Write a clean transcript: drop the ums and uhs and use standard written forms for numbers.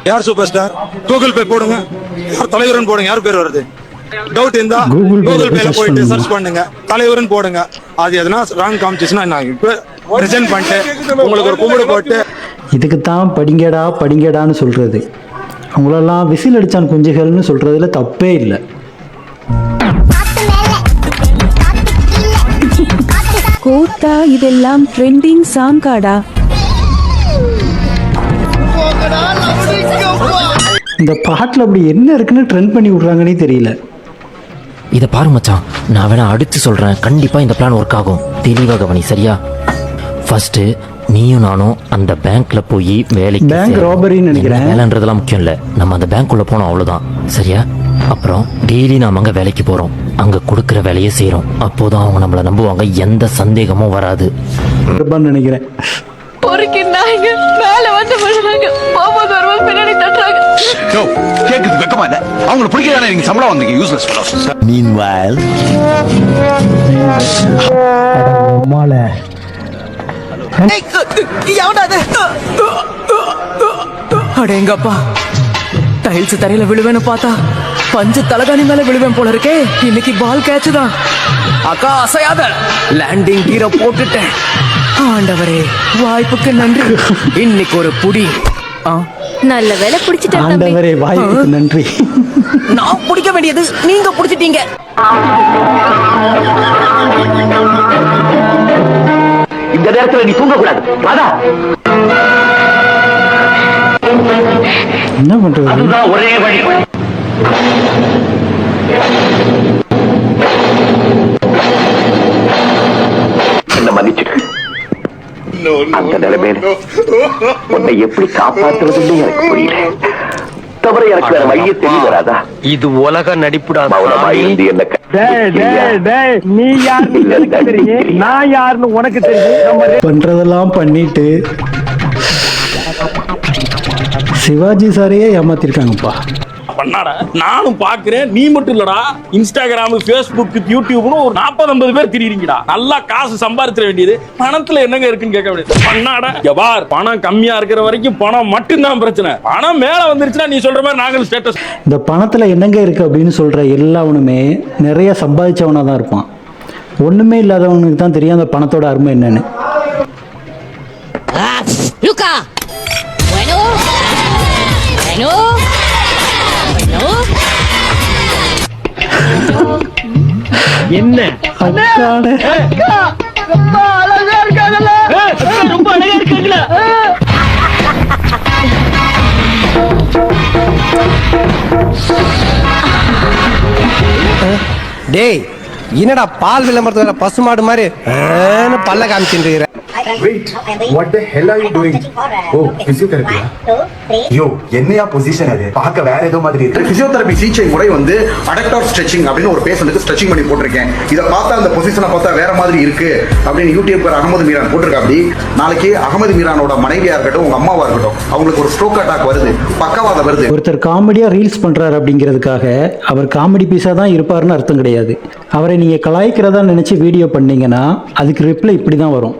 யார் super star? Google Pay போடுங்க, யார் தலைவர்னு போடுங்க, யார் பேர் வருது? டவுட் இருந்தா கூகுள் பேல போயிட்டு சர்ச் பண்ணுங்க, தலைவர்னு போடுங்க. அது எதனா ராங் காமிச்சிச்சுன்னா நான் இப்போ ரிசைன் பண்ணிட்டு உங்களுக்கு ஒரு கும்பிடு போட்டு. இதுக்கு தான் படிங்கடா படிங்கடான்னு சொல்றது. அவங்களெல்லாம் விசில் அடிச்சான் குஞ்சுகள்னு சொல்றதுல தப்பே இல்லை. கோத்தா இதெல்லாம் ட்ரெண்டிங் சாங்காடா. இந்த பாட்டில் அப்படி என்ன இருக்குன்னு ட்ரெண்ட் பண்ணி விடுறாங்கன்னே தெரியல. இதை பாரு மச்சான், நான் வேணா அடுத்து சொல்றேன். கண்டிப்பா இந்த பிளான் ஒர்க் ஆகும். தெளிவாக கவனி, சரியா? ஃபர்ஸ்ட் நீயும் நானும் அந்த பேங்க்ல போய் வேலைக்கு. பேங்க் ராபரின்னு நினைக்கிறேன். வேலைன்றதெல்லாம் முக்கியம் இல்லை, நம்ம அந்த பேங்க்குள்ள போனோம் அவ்வளவுதான், சரியா? அப்புறம் டெய்லி நாம அங்க வேலைக்கு போறோம், அங்க கொடுக்குற வேலையை செய்யறோம். அப்போதான் அவங்க நம்மளை நம்புவாங்க, எந்த சந்தேகமும் வராது நினைக்கிறேன். பொறுக்கி நாய்ங்க மேல வந்து விழுறாங்க, போகும்போது வரும்போது பின்னாடி தட்டுறாங்க. கேக்குது வெக்கமா இல்ல? அவங்கள பிடிக்கதானே நீங்க சம்பளம் வந்தீங்க, யூஸ்லெஸ் ஃபெலோஸ். Meanwhile, அடேங்கப்பா, டைல்ஸ் தரையில விழுவேன்னு பார்த்தா பஞ்சு தலகாணி மேல விழுவேன் போல இருக்கே. இன்னைக்கு பால் கேட்ச் தான். அக்கா அசையாத, லேண்டிங் கீரை போட்டுட்டேன். ஆண்டவரே வாய்ப்புக்கு நன்றி. இன்னைக்கு ஒரு புடி. நல்ல வேலை பிடிச்சிட்டேன். ஆண்டவரே வாய்ப்புக்கு நன்றி. நான் பிடிக்க வேண்டியது நீங்க பிடிச்சிட்டீங்க. இந்த நேரத்துல நீ தூங்க கூடாது. என்ன பண்றது? அதுதான் ஒரே வழி. என்ன மன்னிச்சிடு. அந்த நிலைமையில உன்னை எப்படி காப்பாற்றுவதுன்னு எனக்கு புரியல. தவிர எனக்கு வேற வழியே தெரிய வராதா? இது உலக நடிப்புடா. மௌனமாயிருந்து என்ன நீ யாருன்னு எனக்கு தெரியும், நான் யாருன்னு உனக்கு தெரியும். பண்றதெல்லாம் பண்ணிட்டு சிவாஜி சாரையே ஏமாத்திருக்காங்கப்பா. பண்ணாடா, நானும் பாக்குறேன். நீ மட்டும் இல்லடா, இன்ஸ்டாகிராம், பேஸ்புக், யூடியூப்னு ஒரு 40-50 பேர் திரியுறீங்கடா. நல்லா காசு சம்பாதிக்க வேண்டியது, பணத்துல என்னங்க இருக்குன்னு கேட்க வேண்டியது. பண்ணாடா, எவ்வாறு பணம் கம்மியா இருக்கிற வரைக்கும் பணம் மட்டும்தான் பிரச்சனை. பணம் மேல வந்துருச்சுன்னா நீ சொல்ற மாதிரி நாங்கள் ஸ்டேட்டஸ். இந்த பணத்துல என்னங்க இருக்கு அப்படின்னு சொல்ற எல்லாவனுமே நிறைய சம்பாதிச்சவனா தான் இருப்பான். ஒண்ணுமே இல்லாதவனுக்கு தான் தெரியும் அந்த பணத்தோட அருமை என்னன்னு. என்ன ரொம்ப அழகா இருக்காங்கல்ல, ரொம்ப அழகா இருக்காங்களா? டேய், என்னடா பால் விளம்பரத்துல பசுமாடு மாதிரி பல்ல காமிச்சுட்டு? Wait, what the hell are you doing? Oh, physiotherapy. Yo, என்னையா பொசிஷன் அது? பார்க்க வேற ஏதோ மாதிரி இருக்கு. பிசியோதெரபி சிகிச்சை முறை வந்து அடக்டார் ஸ்ட்ரெச்சிங் அப்படின்னு ஒரு பேஷண்ட்டுக்கு ஸ்ட்ரெச்சிங் பண்ணி போட்டிருக்கேன். இதை பார்த்தா அந்த பொசிஷனை பார்த்தா வேற மாதிரி இருக்கு அப்படின்னு யூடியூபர் அகமது மீரான் போட்டிருக்கா. அப்படி நாளைக்கு அகமது மீரானோட மனைவியா இருக்கட்டும், உங்க அம்மாவா இருக்கட்டும், அவங்களுக்கு ஒரு ஸ்ட்ரோக் அட்டாக் வருது, பக்கவாதம் வருது. ஒருத்தர் காமெடியா ரீல்ஸ் பண்றாரு அப்படிங்கிறதுக்காக அவர் காமெடி பீஸா தான் இருப்பாருன்னு அர்த்தம் கிடையாது. அவரை நீங்க கலாய்க்கிறதா நினைச்சு வீடியோ பண்ணீங்கன்னா அதுக்கு ரிப்ளை இப்படி தான் வரும்.